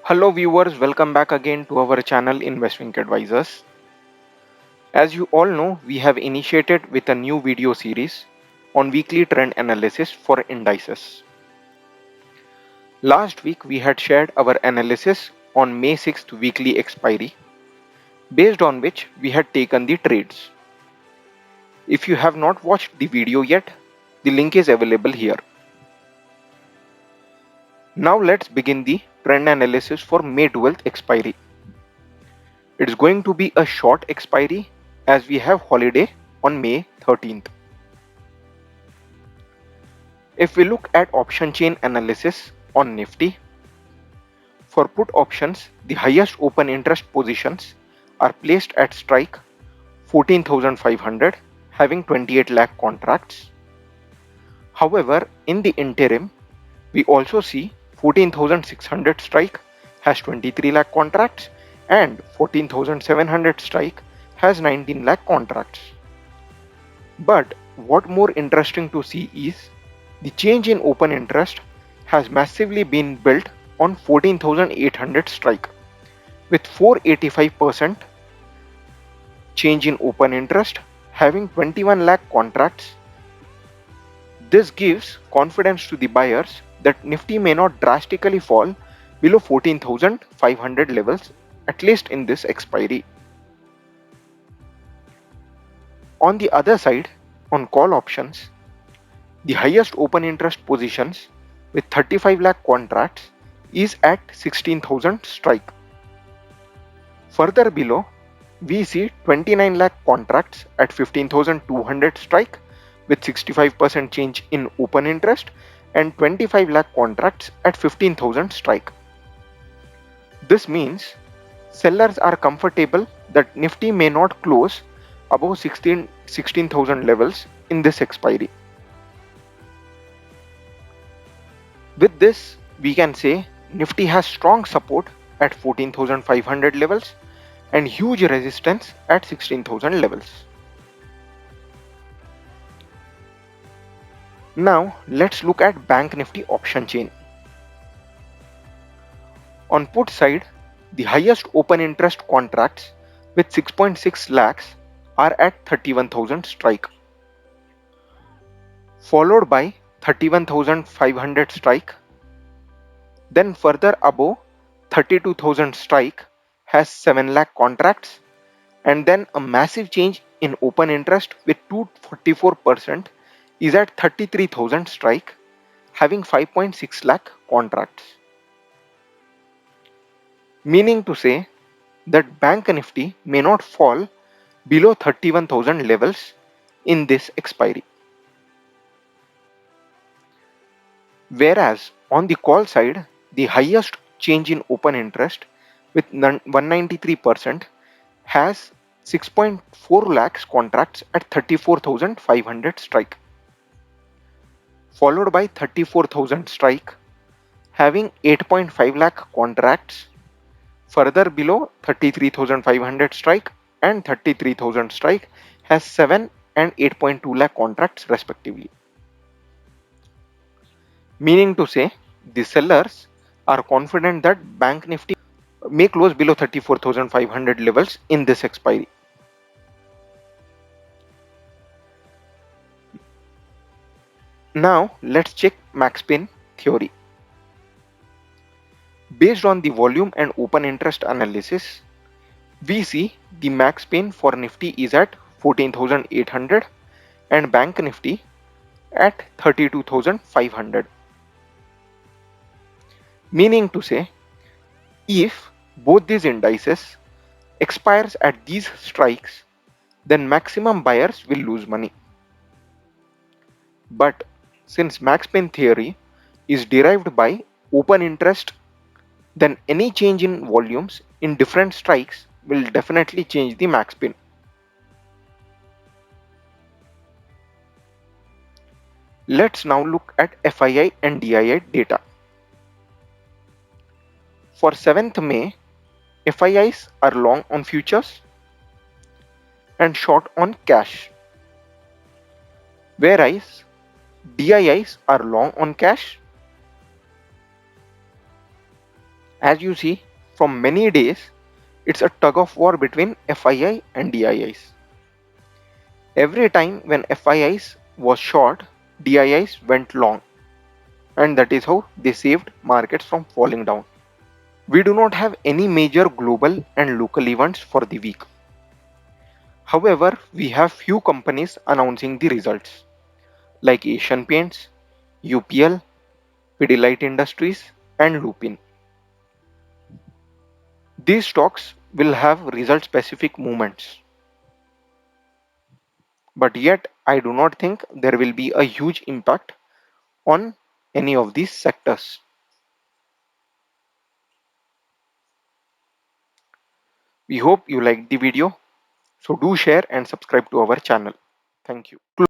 Hello viewers, welcome back again to our channel Investment Advisors. As you all know, we have initiated with a new video series on weekly trend analysis for indices. Last week we had shared our analysis on May 6th weekly expiry, based on which we had taken the trades. If you have not watched the video yet, the link is available here. Now let's begin the trend analysis for May 12th expiry. It's going to be a short expiry as we have holiday on May 13th. If we look at option chain analysis on Nifty, for put options, the highest open interest positions are placed at strike 14,500 having 28 lakh contracts. However, in the interim, we also see 14,600 strike has 23 lakh contracts and 14,700 strike has 19 lakh contracts. But what more interesting to see is the change in open interest has massively been built on 14,800 strike with 485% change in open interest having 21 lakh contracts. This gives confidence to the buyers that Nifty may not drastically fall below 14,500 levels, at least in this expiry. On the other side, on call options, the highest open interest positions with 35 lakh contracts is at 16,000 strike. Further below, we see 29 lakh contracts at 15,200 strike with 65% change in open interest and 25 lakh contracts at 15,000 strike. This means sellers are comfortable that Nifty may not close above 16,000 levels in this expiry. With this, we can say Nifty has strong support at 14,500 levels and huge resistance at 16,000 levels. Now let's look at Bank Nifty option chain. On put side, the highest open interest contracts with 6.6 lakhs are at 31,000 strike, followed by 31,500 strike. Then further above 32,000 strike has 7 lakh contracts, and then a massive change in open interest with 244% is at 33,000 strike having 5.6 lakh contracts. Meaning to say that Bank Nifty may not fall below 31,000 levels in this expiry. Whereas on the call side, the highest change in open interest with 193% has 6.4 lakhs contracts at 34,500 strike, followed by 34,000 strike having 8.5 lakh contracts. Further below 33,500 strike and 33,000 strike has 7 and 8.2 lakh contracts respectively. Meaning to say, the sellers are confident that Bank Nifty may close below 34,500 levels in this expiry. Now let's check max pain theory. Based on the volume and open interest analysis, we see the max pain for Nifty is at 14,800 and Bank Nifty at 32,500. Meaning to say, if both these indices expires at these strikes, then maximum buyers will lose money. But since max pain theory is derived by open interest, then any change in volumes in different strikes will definitely change the max pain. Let's now look at FII and DII data. For 7th May, FIIs are long on futures and short on cash, whereas DIIs are long on cash As you see, from many days, it's a tug of war between FII and DIIs. Every time when FIIs was short, DIIs went long, and that is how they saved markets from falling down. We do not have any major global and local events for the week. However, we have few companies announcing the results like Asian Paints, UPL, Pidilite Industries, and Lupin. These stocks will have result specific movements, but yet I do not think there will be a huge impact on any of these sectors. We hope you liked the video, so do share and subscribe to our channel. Thank you.